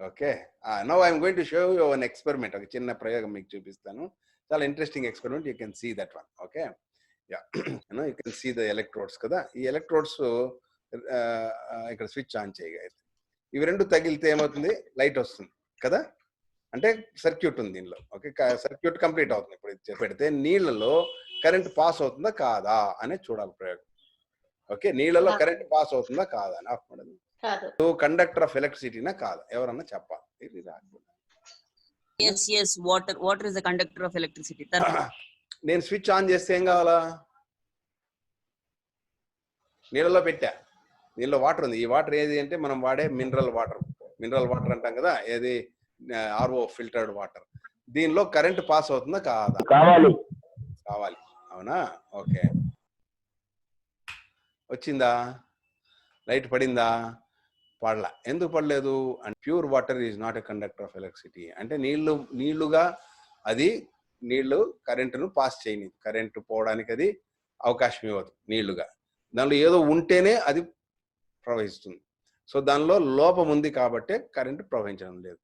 Okay. Now I'm going to show you one experiment. ఒక చిన్న ప్రయోగం మీకు చూపిస్తాను. చాలా interesting experiment. You can see that one. Okay. Yeah! You can see the electrodes కదా! ఈ ఎలక్ట్రోడ్స్ ఇక్కడ స్విచ్ ఆన్ చేయగా ఇవి 2 తగిలితే ఏమవుతుంది? లైట్ వస్తుంది కదా! అంటే సర్క్యూట్ ఉంది దీనిలో. ఓకే. సర్క్యూట్ కంప్లీట్ అవుతుంది. ఇప్పుడు ఇది పెడితే నీళ్ళలో కరెంట్ పాస్ అవుతుందా కాదా అనేది చూడాలి ప్రయోగం. ఓకే. నీళ్ళలో కరెంట్ పాస్ అవుతుందా కాదా అని ఆఫ్ ಮಾಡೋದು. కండక్టర్ ఆఫ్ ఎలక్ట్రిసిటీనా కాదా ఎవరన్నా చెప్పాలి. ఇది రాకపోతే yes, water is the conductor of electricity. నేను స్విచ్ ఆన్ చేస్తే ఏం కావాలా? నీళ్ళలో పెట్టా, నీళ్ళలో వాటర్ ఉంది. ఈ వాటర్ ఏది అంటే మనం వాడే మినరల్ వాటర్ అంటాం కదా, ఏది ఆర్ఓ ఫిల్టర్డ్ వాటర్. దీనిలో కరెంట్ పాస్ అవుతుందా కాదా? కావాలి. అవునా? ఓకే. వచ్చిందా? లైట్ పడిందా? పడలా. ఎందుకు పడలేదు? And pure water is not a conductor of electricity. అంటే నీళ్లుగా అది నీళ్లు కరెంటును పాస్ చేయని, కరెంటు పోవడానికి అది అవకాశం ఇవ్వదు. నీళ్లుగా దానిలో ఏదో ఉంటేనే అది ప్రవహిస్తుంది. సో దానిలో లోపం ఉంది కాబట్టి కరెంటు ప్రవహించడం లేదు.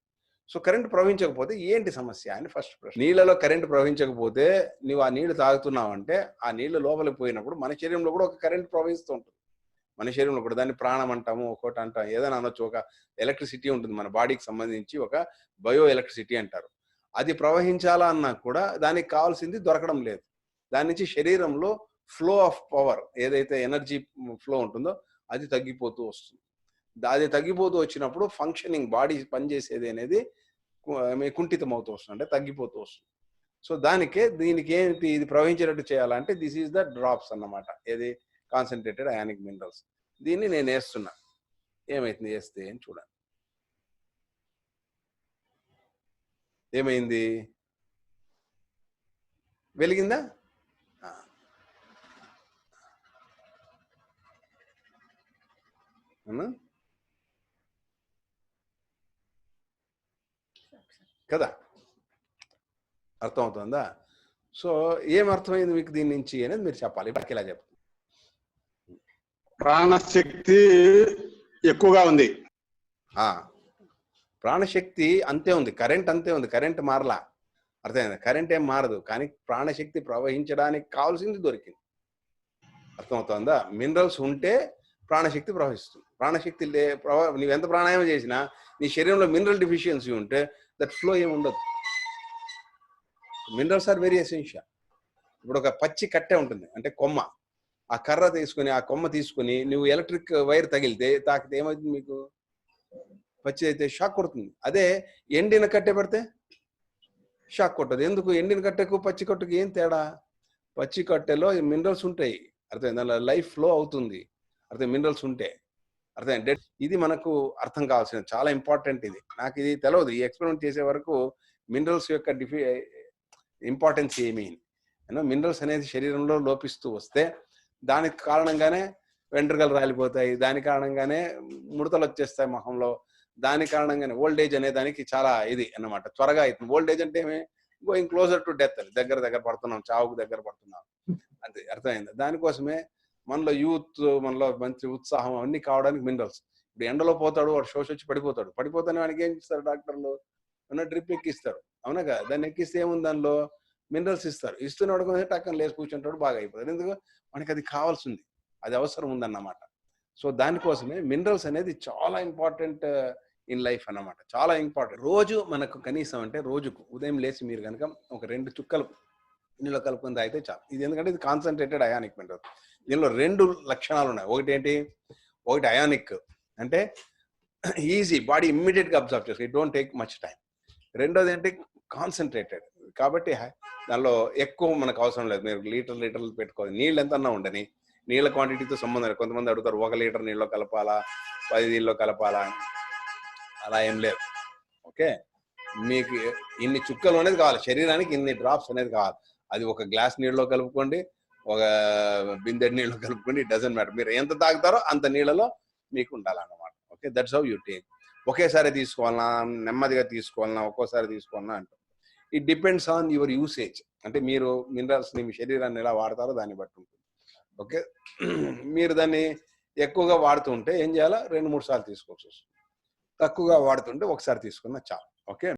సో కరెంటు ప్రవహించకపోతే ఏంటి సమస్య అని ఫస్ట్ ప్రశ్న. నీళ్ళలో కరెంటు ప్రవహించకపోతే నువ్వు ఆ నీళ్లు తాగుతున్నావు అంటే ఆ నీళ్లు లోపలికి పోయినప్పుడు మన శరీరంలో కూడా ఒక కరెంటు ప్రవహిస్తూ ఉంటుంది. మన శరీరంలో కూడా దాన్ని ప్రాణం అంటాము, ఒక్కోటి అంటాం, ఏదైనా అనొచ్చు. ఒక ఎలక్ట్రిసిటీ ఉంటుంది మన బాడీకి సంబంధించి, ఒక బయో ఎలక్ట్రిసిటీ అంటారు. అది ప్రవహించాలా అన్నా కూడా దానికి కావాల్సింది దొరకడం లేదు. దాని నుంచి శరీరంలో ఫ్లో ఆఫ్ పవర్, ఏదైతే ఎనర్జీ ఫ్లో ఉంటుందో అది తగ్గిపోతూ వస్తుంది. అది తగ్గిపోతూ వచ్చినప్పుడు ఫంక్షనింగ్, బాడీ పనిచేసేది అనేది కుంఠితం అవుతూ వస్తుంది, అంటే తగ్గిపోతూ వస్తుంది. సో దీనికి ఏంటి, ఇది ప్రవహించేటట్టు చేయాలంటే దిస్ ఈజ్ ద డ్రాప్స్ అన్నమాట. ఏది? Concentrated ionic minerals. దీన్ని నేను వేస్తున్నా. ఏమైతుంది వేస్తే అని చూడండి. ఏమైంది? వెలిగిందా? కదా? అర్థమవుతుందా? సో ఏం అర్థమైంది మీకు దీని నుంచి అనేది మీరు చెప్పాలి. ఇప్పటికి ఇలా చెప్తాను. ప్రాణశక్తి ఎక్కువగా ఉంది. ప్రాణశక్తి అంతే ఉంది, కరెంట్ అంతే ఉంది, కరెంట్ మారలా. అర్థమైంది? కరెంట్ ఏం మారదు, కానీ ప్రాణశక్తి ప్రవహించడానికి కావాల్సింది దొరికింది. అర్థమవుతుందా? మినరల్స్ ఉంటే ప్రాణశక్తి ప్రవహిస్తుంది. ప్రాణశక్తి నువ్వెంత ప్రాణాయామం చేసినా నీ శరీరంలో మినరల్ డిఫిషియన్సీ ఉంటే దట్ ఫ్లో ఏమి ఉండదు. Minerals are very essential. ఇప్పుడు ఒక పచ్చి కట్టె ఉంటుంది, అంటే కొమ్మ. ఆ కర్ర తీసుకుని, ఆ కొమ్మ తీసుకుని నువ్వు ఎలక్ట్రిక్ వైర్ తాకితే ఏమవుతుంది? మీకు పచ్చి అయితే షాక్ కొడుతుంది. అదే ఎండిన కట్టె పెడితే షాక్ కొట్టదు. ఎందుకు? ఎండిన కట్టెకు పచ్చి కట్టెకు ఏం తేడా? పచ్చి కట్టెలో మినరల్స్ ఉంటాయి. అర్థమైంది? దానిలో లైఫ్ ఫ్లో అవుతుంది. అర్థం? మినరల్స్ ఉంటే అర్థం. ఇది మనకు అర్థం కావాల్సింది, చాలా ఇంపార్టెంట్. ఇది నాకు ఇది తెలియదు. ఈ ఎక్స్పెరిమెంట్ చేసే వరకు మినరల్స్ యొక్క ఇంపార్టెన్స్ ఏమీ. మినరల్స్ అనేది శరీరంలో లోపిస్తూ వస్తే దానికి కారణంగానే వెంట్రుకలు రాలిపోతాయి, దాని కారణంగానే ముడతలు వచ్చేస్తాయి మొహంలో, దాని కారణంగానే ఓల్డ్ ఏజ్ అనే దానికి చాలా ఇది అన్నమాట, త్వరగా అవుతుంది. ఓల్డ్ ఏజ్ అంటే ఏమి? గోయింగ్ క్లోజర్ టు డెత్ అని, దగ్గర పడుతున్నాం, చావుకు దగ్గర పడుతున్నాం అంతే. అర్థమైంది? దానికోసమే మనలో యూత్, మనలో మంచి ఉత్సాహం అన్ని కావడానికి మినరల్స్. ఇప్పుడు ఎండలో పోతాడు, వాడు శోష వచ్చి పడిపోతానే వానికి ఏం ఇస్తారు డాక్టర్లు? డ్రిప్ ఎక్కిస్తారు, అవునా కదా? దాన్ని ఎక్కిస్తే ఏముంది? దానిలో మినరల్స్ ఇస్తారు. ఇస్తున్నాడు టక్కన లేచి కూర్చుంటాడు, బాగా అయిపోతాడు. ఎందుకు? మనకి అది కావాల్సింది, అది అవసరం ఉందన్నమాట. సో దానికోసమే మినరల్స్ అనేది చాలా ఇంపార్టెంట్ ఇన్ లైఫ్ అన్నమాట, చాలా ఇంపార్టెంట్. రోజు మనకు కనీసం అంటే రోజుకు ఉదయం లేచి మీరు కనుక ఒక 2 చుక్కలు ఇందులో కలుపుకొని తాగితే చాలు. ఇది ఎందుకంటే ఇది కాన్సన్ట్రేటెడ్ అయానిక్ మినరల్. దీనిలో 2 లక్షణాలు ఉన్నాయి. ఒకటి అయానిక్, అంటే ఈజీ, బాడీ ఇమ్మీడియట్గా అబ్జర్వ్ చేస్తుంది, it don't take much time. రెండోది ఏంటి? కాన్సన్ట్రేటెడ్, కాబట్టి దానిలో ఎక్కువ మనకు అవసరం లేదు. మీరు లీటర్లు పెట్టుకోవాలి. నీళ్ళు ఎంతన్నా ఉండని, నీళ్ళ క్వాంటిటీతో సంబంధం లేదు. కొంతమంది అడుగుతారు 1 లీటర్ నీళ్ళలో కలపాలా, 10 నీళ్ళలో కలపాలా, అలా ఏం లేదు. ఓకే, మీకు ఇన్ని చుక్కలు అనేది కావాలి, శరీరానికి ఇన్ని డ్రాప్స్ అనేది కావాలి. అది ఒక గ్లాస్ నీళ్ళలో కలుపుకోండి, ఒక బిందె నీళ్ళలో కలుపుకోండి, ఇట్ డజంట్ మ్యాటర్. మీరు ఎంత తాగుతారో అంత నీళ్ళలో మీకు ఉండాలన్నమాట. Okay, that's how you take. ఒకేసారి తీసుకోవాలన్నా, నెమ్మదిగా తీసుకోవాలన్నా, ఒక్కోసారి తీసుకోవాలన్నా అంటే it depends on your usage. అంటే మీరు మినరల్స్ని మీ శరీరాన్ని ఎలా వాడతారో దాన్ని బట్టి ఉంటుంది. ఓకే, మీరు దాన్ని ఎక్కువగా వాడుతూ ఉంటే ఏం చేయాలా? 2-3 సార్లు తీసుకోవాల్సి వస్తుంది. తక్కువగా వాడుతుంటే ఒకసారి తీసుకున్న చాలు. ఓకే.